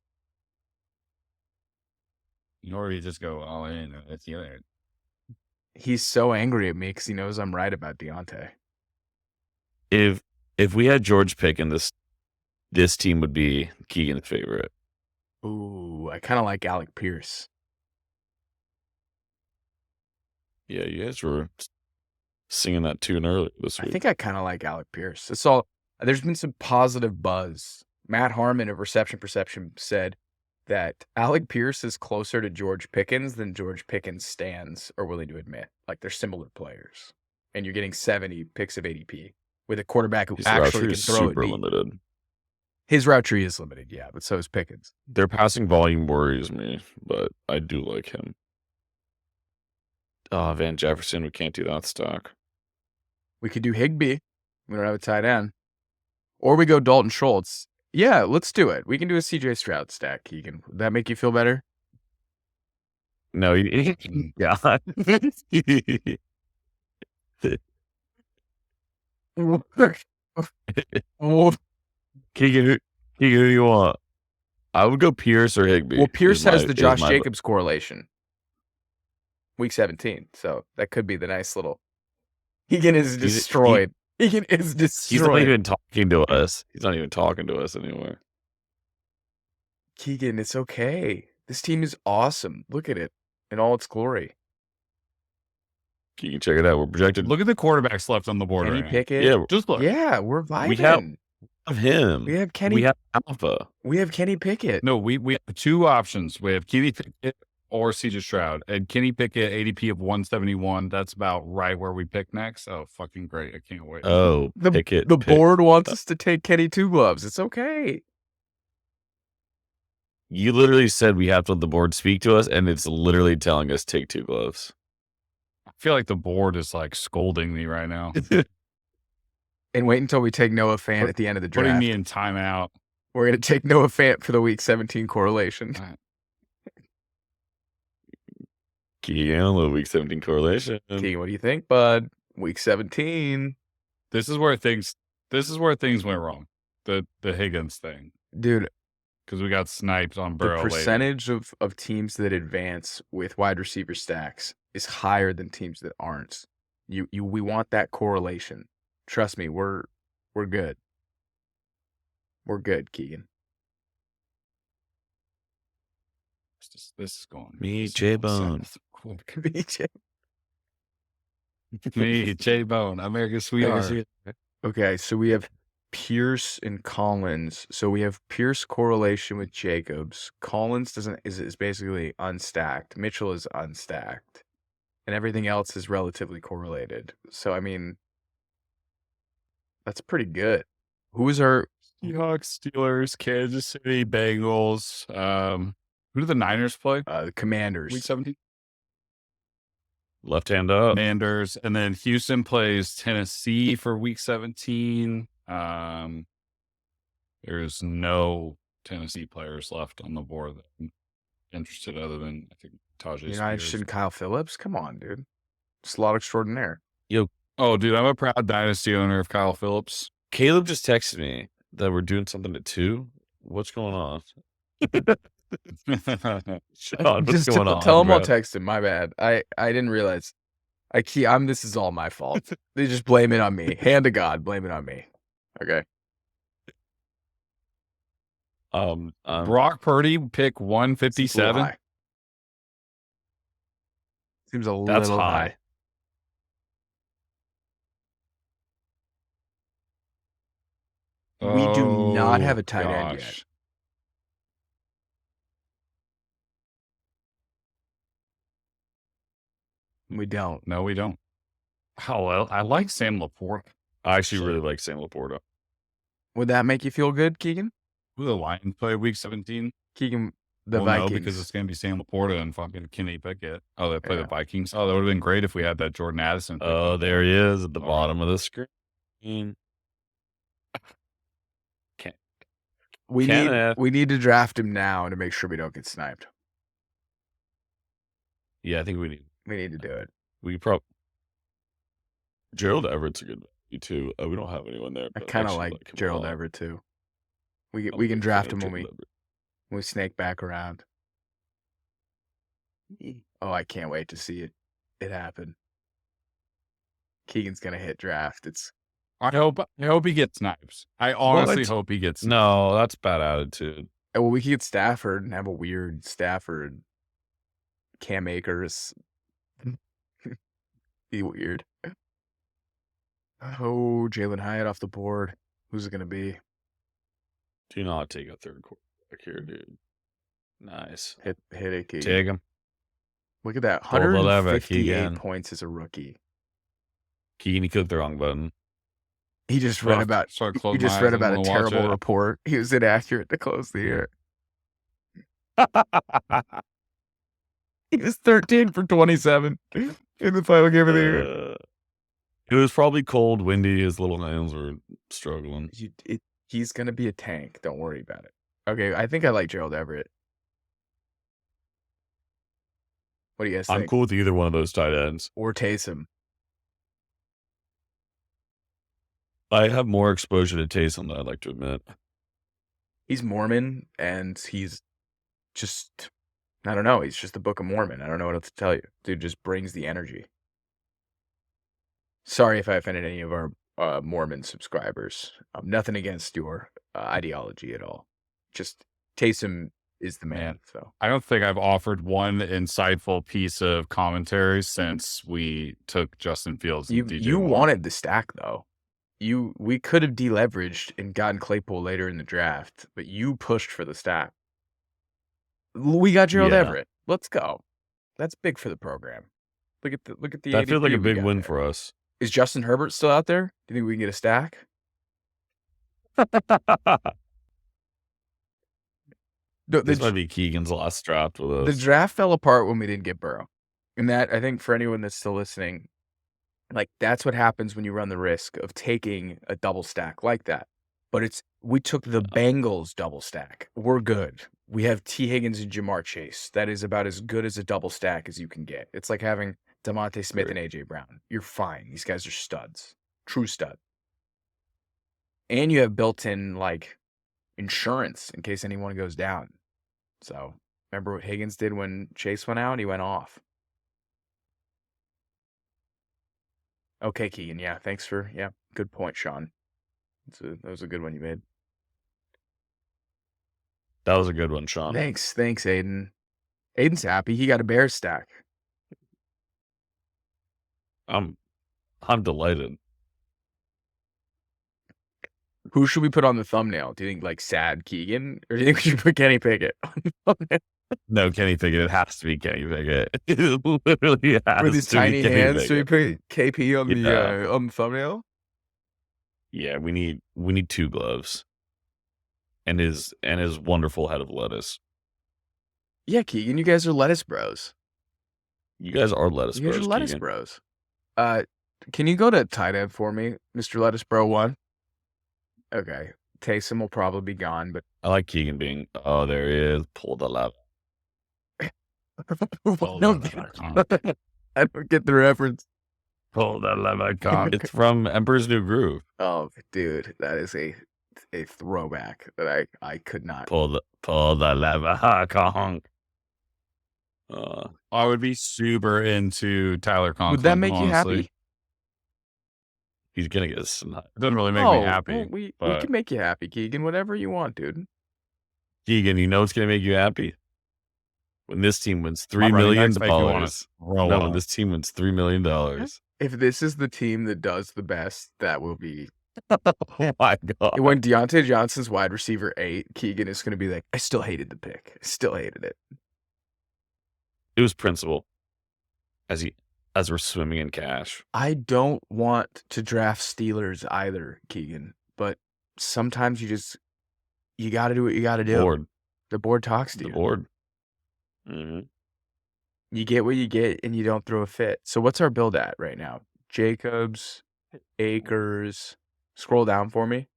C: You already just go all in. That's the other.
A: He's so angry at me because he knows I'm right about Diontae.
B: If we had George Pickens, this team would be Keegan's favorite.
A: Ooh, I kind of like Alec Pierce.
B: Yeah, you guys were singing that tune earlier this
A: I
B: week.
A: think I kind of like Alec Pierce. It's all. There's been some positive buzz. Matt Harmon of Reception Perception said that Alec Pierce is closer to George Pickens than George Pickens stands are willing to admit. Like they're similar players, and you're getting 70 picks of ADP with a quarterback who
B: His route
A: actually
B: tree
A: can
B: is
A: throw it
B: super
A: deep.
B: limited.
A: His route tree is limited, yeah, but so is Pickens.
B: Their passing volume worries me, but I do like him. Van Jefferson, we can't do that stock.
A: We could do Higbee. We don't have a tight end. Or we go Dalton Schultz. Yeah, let's do it. We can do a CJ Stroud stack, Keegan. Would that make you feel better?
B: No, God. Keegan, who do you want? I would go Pierce or Higbee.
A: Well, Pierce
B: is my-
A: has the
B: is
A: Josh
B: my-
A: Jacobs correlation. Week 17. So that could be the nice little. Keegan is destroyed. Keegan is
B: He's not
A: destroyed.
B: even talking to us. He's not even talking to us anymore.
A: Keegan, it's okay. This team is awesome. Look at it in all its glory.
B: You can check it out. We're projected.
C: Look at the quarterbacks left on the board.
A: Kenny
C: right now.
A: Pickett.
B: Yeah,
C: Just look.
A: Yeah, we're vibing.
B: We have him.
A: We have Kenny.
B: We have Alpha.
A: We have Kenny Pickett.
C: No, we have 2 options. We have Kenny Pickett or CJ Stroud. And Kenny Pickett, ADP of 171. That's about right where we pick next. Oh, fucking great. I can't wait.
B: Oh, Pickett.
A: The board wants us to take Kenny Two Gloves. It's okay.
B: You literally said we have to let the board speak to us, and it's literally telling us take 2 gloves.
C: I feel like the board is like scolding me right now.
A: And wait until we take Noah Fant at the end of the draft.
C: Putting me in timeout.
A: We're going to take Noah Fant for the week 17 correlation.
B: Keegan, a little week 17 correlation.
A: Keegan, what do you think, bud? Week 17.
C: This is where things went wrong. The Higgins thing.
A: Dude,
C: because we got Snipes on Burrow.
A: The percentage of teams that advance with wide receiver stacks is higher than teams that aren't. We want that correlation. Trust me, we're good. We're good, Keegan.
C: This is going.
B: Me, J-Bone.
C: Me, J-Bone, America's sweetheart.
A: Okay, so we have Pierce and Collins. So we have Pierce correlation with Jacobs. Collins is basically unstacked. Mitchell is unstacked. And everything else is relatively correlated. So I mean, that's pretty good. Who is our
C: Seahawks, Steelers, Kansas City, Bengals. Who do the Niners play?
A: The Commanders.
C: Week 17.
B: Left hand up.
C: Commanders, and then Houston plays Tennessee for week 17. There's no Tennessee players left on the board that I'm interested other than I think Tajay.
A: You're not interested in Kyle Phillips? Come on, dude. Slot extraordinaire.
C: Oh, dude, I'm a proud dynasty owner of Kyle Phillips.
B: Caleb just texted me that we're doing something at 2. What's going on? Shaun, what's going on?
A: Tell him
B: bro?
A: I'll text him. My bad. I didn't realize. This is all my fault. They just blame it on me. Hand to God, blame it on me. Okay.
C: Brock Purdy, pick 157.
A: Seems a little
B: That's high.
A: We do not have a tight end yet. We don't.
C: No, we don't. Oh, well, I like Sam Laporta.
B: I actually really like Sam Laporta.
A: Would that make you feel good, Keegan?
C: Who the Lions play week 17?
A: Keegan, the
C: Vikings.
A: Vikings.
C: No, because it's going to be Sam Laporta and fucking Kenny Pickett. Oh, they play the Vikings. Oh, that would have been great if we had that Jordan Addison.
B: Oh, there he is at the bottom of the screen.
A: We need to draft him now to make sure we don't get sniped.
B: Yeah, I think we need
A: to do it.
B: We probably Gerald Everett's a good value too. We don't have anyone there.
A: I kind of like Gerald Everett too. We can draft him when we snake back around. Oh, I can't wait to see it happen. Keegan's gonna hit draft.
C: I hope he gets Snipes. I honestly hope he gets.
B: No, that's bad attitude.
A: Well, we could get Stafford and have a weird Stafford. Cam Akers. Be weird. Oh, Jalen Hyatt off the board. Who's it gonna be?
B: Do not take a third quarterback here, dude. Nice.
A: Hit it, Keegan.
B: Take him.
A: Look at that. 158 points as a rookie.
B: Keegan, he clicked the wrong button.
A: He just read about a terrible report. He was inaccurate to close the year. He was 13 for 27 in the final game of the year.
B: It was probably cold, windy. His little hands were struggling.
A: He's going to be a tank. Don't worry about it. Okay, I think I like Gerald Everett. What do you guys think?
B: I'm cool with either one of those tight ends.
A: Or Taysom.
B: I have more exposure to Taysom than I'd like to admit.
A: He's Mormon, and he's just, I don't know, he's just the Book of Mormon. I don't know what else to tell you. Dude just brings the energy. Sorry if I offended any of our Mormon subscribers. Nothing against your ideology at all. Just Taysom is the man. So
C: I don't think I've offered one insightful piece of commentary since we took Justin Fields. And DJ
A: you
C: Moore.
A: Wanted the stack though. We could have deleveraged and gotten Claypool later in the draft, but you pushed for the stack. We got Gerald Everett. Let's go. That's big for the program. Look at the
B: That feels like
A: ADP
B: a
A: we
B: big
A: got
B: win
A: there.
B: for us.
A: Is Justin Herbert still out there? Do you think we can get a stack? No,
B: This might be Keegan's last draft with
A: the
B: us.
A: draft fell apart when we didn't get Burrow. And that, I think for anyone that's still listening, like that's what happens when you run the risk of taking a double stack like that. But we took the Bengals double stack. We're good. We have T. Higgins and Jamar Chase. That is about as good as a double stack as you can get. It's like having Diontae Smith and AJ Brown. You're fine. These guys are studs. True stud. And you have built-in like insurance in case anyone goes down. So remember what Higgins did when Chase went out? He went off. Okay, Keegan. Yeah, thanks for good point, Shaun. That was a good one you made.
B: That was a good one, Shaun.
A: Thanks, Aidan. Aidan's happy. He got a Bears stack.
B: I'm delighted.
A: Who should we put on the thumbnail? Do you think like sad Keegan, or do you think we should put Kenny Pickett on the thumbnail?
B: No, Kenny Pickett. It has to be Kenny Pickett. It literally has
A: With his
B: to be
A: tiny
B: Kenny
A: hands, so we
B: Pickett.
A: put KP on the thumbnail.
B: Yeah, we need 2 gloves, and his wonderful head of lettuce.
A: Yeah, Keegan, you guys are lettuce bros.
B: You guys are lettuce
A: You guys
B: bros.
A: are lettuce
B: Keegan.
A: bros. Can you go to tight end for me, Mr. Lettuce Bro 1? Okay. Taysom will probably be gone, but
B: I like Keegan being. Oh, there he is. Pull the lever.
A: no, I don't get the reference.
B: Pull the lever, cock. It's from Emperor's New Groove.
A: Oh, dude, that is a throwback that I could not.
B: Pull the lever, conk.
C: I would be super into Tyler Conklin.
A: Would that make
C: honestly.
A: you happy?
B: He's gonna get sniped.
C: It doesn't really make me happy.
A: Well, we
C: but
A: can make you happy, Keegan. Whatever you want, dude.
B: Keegan, you know what's gonna make you happy? When this team wins $3
C: My running
B: million.
C: backs make you wanna roll
B: No,
C: up.
B: when this team wins $3 million.
A: If this is the team that does the best, that will be.
B: Oh my god!
A: When Diontae Johnson's wide receiver 8, Keegan is going to be like, I still hated the pick. I still hated it.
B: It was principle. As we're swimming in cash.
A: I don't want to draft Steelers either, Keegan. But sometimes you got to do what you got to do.
B: Board.
A: The board talks to
B: The
A: you.
B: board. Mm-hmm.
A: You get what you get, and you don't throw a fit. So what's our build at right now? Jacobs, Akers. Scroll down for me.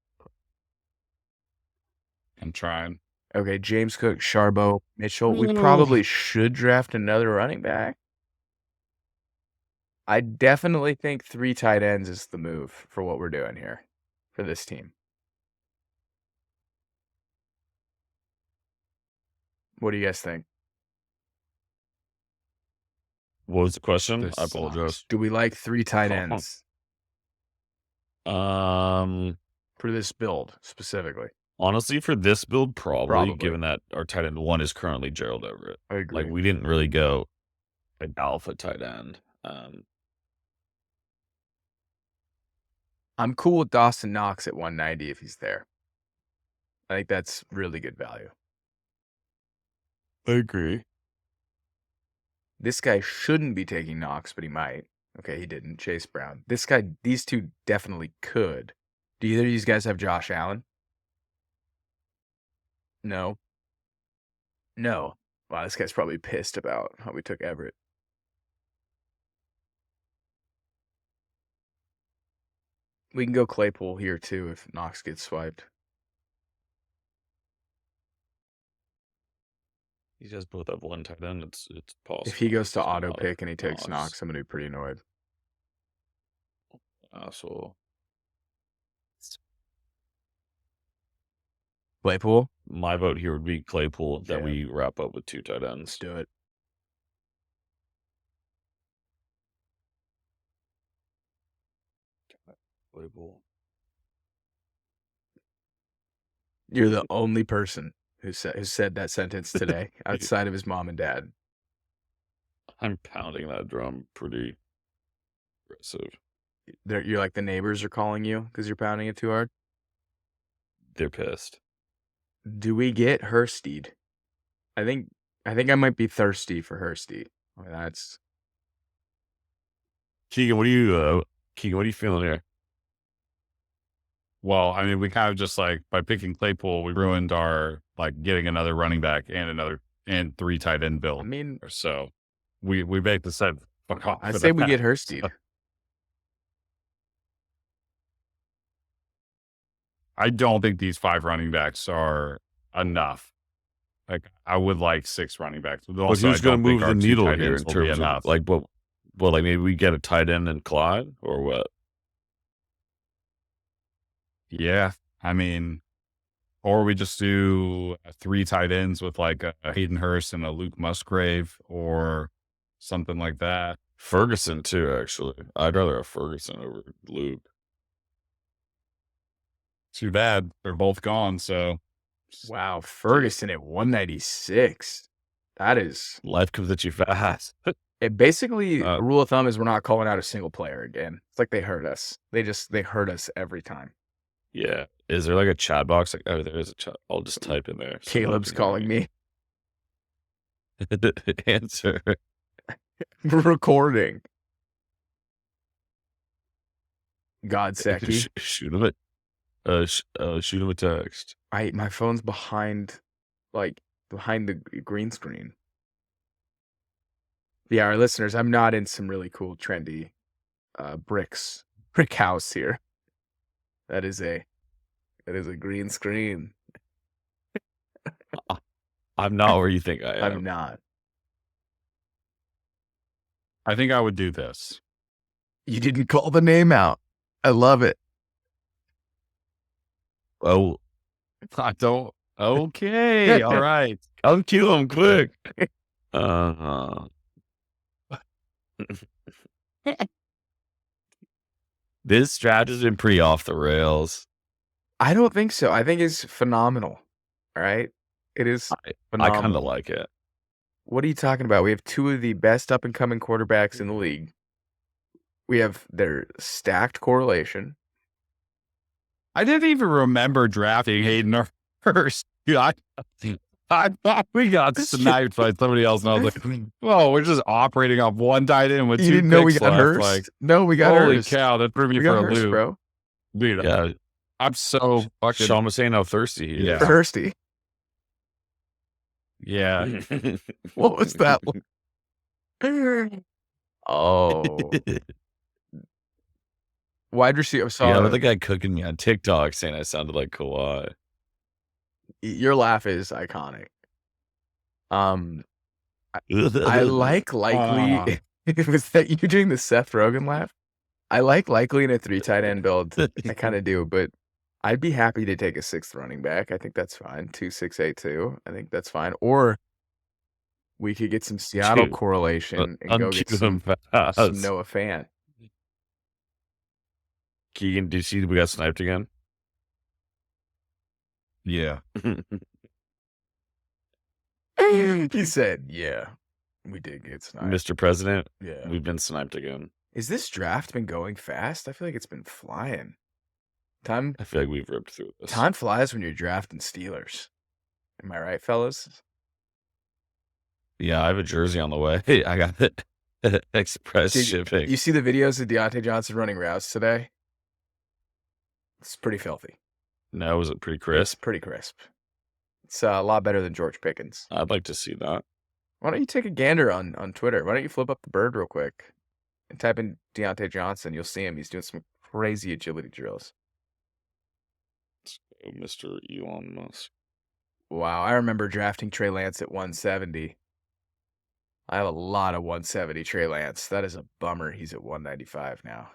C: I'm trying.
A: Okay, James Cook, Charbonnet, Mitchell. We probably should draft another running back. I definitely think 3 tight ends is the move for what we're doing here for this team. What do you guys think?
B: What was the question?
C: This
B: I apologize.
A: Do we like 3 tight ends for this build specifically?
B: Honestly, for this build,
A: Probably.
B: given that our tight end 1 is currently Gerald Everett.
A: I agree.
B: Like, we didn't really go an alpha tight end.
A: I'm cool with Dawson Knox at 190 if he's there. I think that's really good value.
B: I agree.
A: This guy shouldn't be taking Knox, but he might. Okay, he didn't. Chase Brown. These 2 definitely could. Do either of these guys have Josh Allen? No. Wow, this guy's probably pissed about how we took Everett. We can go Claypool here too if Knox gets swiped.
B: These guys both have 1 tight end. It's possible.
A: If he goes to
B: It's
A: auto
B: not
A: pick and he takes
B: Knox.
A: Knox, I'm gonna be pretty annoyed.
B: So
A: Claypool?
B: my vote here would be Claypool. That
A: Yeah.
B: we wrap up with 2 tight
A: Let's
B: ends.
A: do it.
B: Claypool.
A: You're the only person who said that sentence today outside of his mom and dad.
B: I'm pounding that drum pretty aggressive.
A: You're like the neighbors are calling you because you're pounding it too hard.
B: They're pissed.
A: Do we get Hursteed? I think I think I might be thirsty for Hursty. I mean, that's
B: Keegan, what are you feeling here?
C: Well, I mean, we kind of just like by picking Claypool, we ruined our like getting another running back and 3 tight end build.
A: I mean,
C: So we make the set. Fuck off.
A: I
C: for
A: say we
C: that.
A: get Hursty.
C: I don't think these 5 running backs are enough. Like I would like 6 running backs. But
B: But
C: also,
B: who's
C: I
B: going
C: don't
B: to
C: think
B: move
C: our
B: the
C: 2
B: needle
C: tight
B: here
C: ends
B: in
C: will be
B: terms of
C: enough.
B: like what? Well, like maybe we get a tight end and Clyde or what?
C: Yeah, I mean, or we just do 3 tight ends with like a Hayden Hurst and a Luke Musgrave or something like that.
B: Ferguson too, actually. I'd rather have Ferguson over Luke.
C: Too bad they're both gone. So
A: Wow, Ferguson at 196. That is
B: Life comes at you fast.
A: it. Basically, the rule of thumb is we're not calling out a single player again. It's like they hurt us. They hurt us every time.
B: Yeah. Is there like a chat box? Like, oh, there is a chat. I'll just type in there. So
A: Caleb's calling me.
B: Answer.
A: We're recording. Godseki.
B: Shoot him shoot him a text.
A: My phone's behind the green screen. Yeah, our listeners, I'm not in some really cool, trendy brick house here. That is a green screen.
B: I'm not where you think I am.
A: I'm not.
C: I think I would do this.
A: You didn't call the name out. I love it.
B: Oh,
C: I don't. Okay. All right.
B: I'll kill him quick. This draft has been pretty off the rails.
A: I don't think so. I think it's phenomenal. All right. It is
B: I
A: phenomenal.
B: kind of like it.
A: What are you talking about? We have 2 of the best up and coming quarterbacks in the league. We have their stacked correlation.
C: I didn't even remember drafting Hayden Hurst. Dude, I thought we got sniped by somebody else, and I was like, "Whoa, we're just operating off 1 tight end with 2
A: You didn't know we
C: picks
A: got
C: left."
A: Hurst?
C: Like,
A: No, we got
C: holy
A: Hurst.
C: cow, that threw me
A: We
C: for
A: got
C: a
A: Hurst,
C: loop,
A: bro.
C: dude.
B: Yeah.
C: I'm so fucking.
B: Shaun was saying how thirsty he
C: Yeah.
B: is.
A: Hursty.
C: Yeah,
A: What was that one? Oh. Wide receiver. I saw
B: Yeah, but the guy cooking me on TikTok saying I sounded like Kawhi.
A: your laugh is iconic. I like likely. Was that you doing the Seth Rogen laugh? I like likely in a 3 tight end build. I kind of do, but I'd be happy to take a 6th running back. I think that's fine. 2-6-8-2. I think that's fine. Or we could get some Seattle
B: Dude,
A: correlation and go get
B: uncue
A: some
B: him fast.
A: Noah Fant.
B: Keegan, do you see we got sniped again?
C: yeah.
A: He said, "Yeah, we did get sniped."
B: Mr. President,
A: Yeah.
B: we've been sniped again.
A: Is this draft been going fast? I feel like it's been flying. Time
B: I feel like we've ripped through this.
A: time flies when you're drafting Steelers. Am I right, fellas?
B: Yeah, I have a jersey on the way. Hey, I got it. Express shipping.
A: You see the videos of Diontae Johnson running routes today? It's pretty filthy.
B: No, was it pretty
A: It's
B: crisp?
A: pretty crisp. It's a lot better than George Pickens.
B: I'd like to see that.
A: Why don't you take a gander on Twitter? Why don't you flip up the bird real quick and type in Diontae Johnson? You'll see him. He's doing some crazy agility drills.
B: Mr. Elon Musk.
A: Wow, I remember drafting Trey Lance at 170. I have a lot of 170 Trey Lance. That is a bummer. He's at 195 now.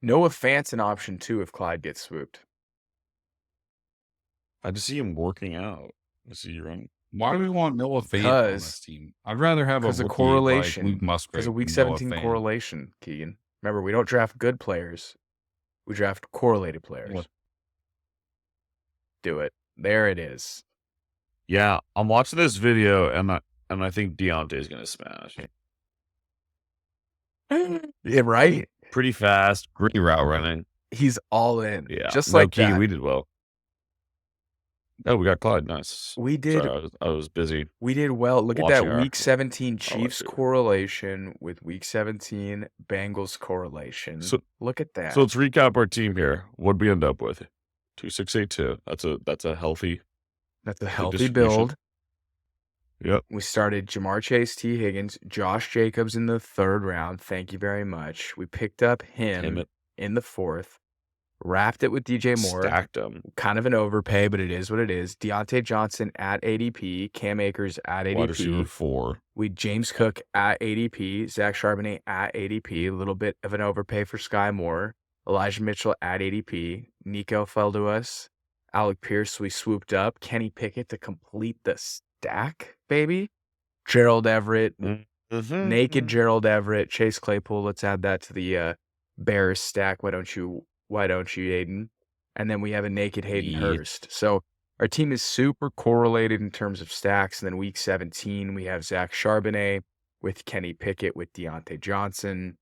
A: Noah Fant's an option too if Clyde gets swooped.
B: I just see him working out. I see you running.
C: Why do we want Noah Fant on
A: Because-
C: this team? I'd rather have a
A: because of
C: rookie
A: correlation.
C: like Luke Musgrave.
A: There's a week
C: than Noah
A: 17
C: Fant.
A: correlation, Keegan. Remember, we don't draft good players. We draft correlated players.
C: What?
A: Do it. There it is.
B: Yeah, I'm watching this video and I think Diontae's gonna smash.
A: Yeah, right?
B: Pretty fast, great route running.
A: He's all in.
B: Yeah,
A: Just
B: no,
A: like
B: Keegan,
A: that.
B: we did well. Oh, we got Clyde. Nice.
A: We did.
B: Sorry, I was busy.
A: We did well. Look at
B: watching
A: that
B: our
A: Week 17 Chiefs
B: dude.
A: correlation with Week 17 Bengals correlation.
B: So-
A: Look at that.
B: So let's recap our team here. What'd we end up with? 2682. That's a healthy.
A: That's a
B: good
A: healthy
B: distribution.
A: build.
B: Yep.
A: We started Jamarr Chase, T. Higgins, Josh Jacobs in the 3rd round. Thank you very much. We picked up him in the 4th. Wrapped it with DJ Moore.
B: Stacked him.
A: Kind of an overpay, but it is what it is. Diontae Johnson at ADP. Cam Akers at
B: Wide receiver
A: ADP.
B: 4.
A: We James Cook at ADP. Zach Charbonnet at ADP. A little bit of an overpay for Skyy Moore. Elijah Mitchell at ADP. Nico fell to us. Alec Pierce, we swooped up. Kenny Pickett to complete the stack, baby. Gerald Everett. Naked Gerald Everett. Chase Claypool. Let's add that to the Bears stack. Why don't you, Aidan? And then we have a naked Hayden Hurst. So our team is super correlated in terms of stacks. And then Week 17, we have Zach Charbonnet with Kenny Pickett with Diontae Johnson.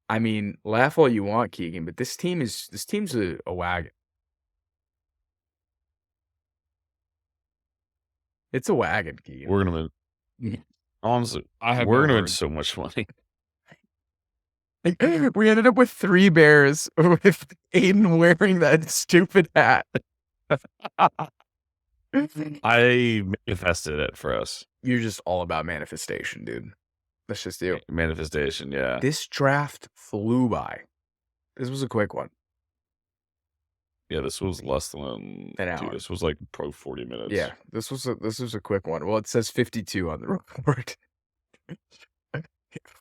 A: I mean, laugh all you want, Keegan, but this team's a wagon. It's a wagon, Keegan.
B: We're gonna win. Honestly,
C: I
B: we're gonna win so much money.
A: We ended up with 3 bears with Aidan wearing that stupid hat.
B: I manifested it for us.
A: You're just all about manifestation, dude. That's just you.
B: Manifestation, yeah.
A: This draft flew by. This was a quick one.
B: Yeah, this was less than
A: an hour.
B: Dude, this was like pro 40 minutes.
A: Yeah, this was a quick one. Well, it says 52 on the report.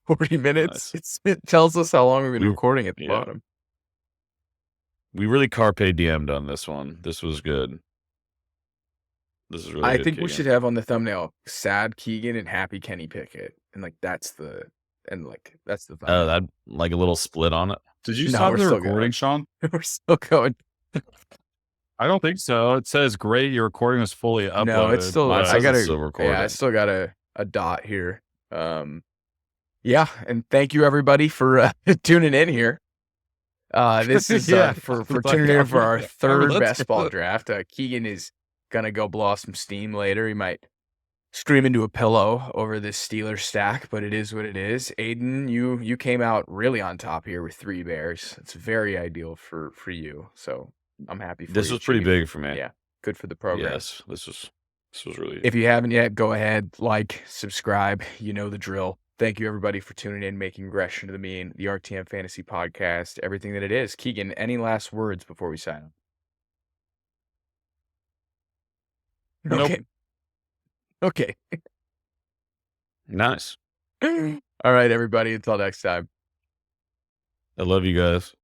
A: 40 minutes.
B: Nice.
A: It tells us how long we've been recording at the bottom.
B: We really carpe diem'd on this one. This was good. This is really
A: I
B: good,
A: think we
B: Keegan.
A: should have on the thumbnail sad Keegan and happy Kenny Pickett. And that's the thumbnail.
B: Oh, that like a little split on it.
C: Did you
A: No,
C: stop
A: we're
C: the
A: still
C: recording,
A: going.
C: Shaun?
A: We're still going.
C: I don't think so. It says great. Your recording is fully uploaded.
A: No, it's still.
B: Mine
A: I
B: says
A: gotta.
B: it's still recording.
A: Yeah, I still got a dot here. Yeah, and thank you everybody for tuning in here. This is for tuning in for our 3rd best ball draft. Keegan is gonna go blow off some steam later. He might scream into a pillow over this Steelers stack, but it is what it is. Aidan, you came out really on top here with 3 bears. It's very ideal for you. So I'm happy for you.
B: This was pretty big for me.
A: Yeah, good for the program.
B: Yes, this was really.
A: If you haven't yet, go ahead, like, subscribe. You know the drill. Thank you, everybody, for tuning in, making regression to the mean, the RTM Fantasy Podcast, everything that it is. Keegan, any last words before we sign off?
C: Nope.
A: Okay.
B: Nice.
A: All right, everybody. Until next time.
B: I love you guys.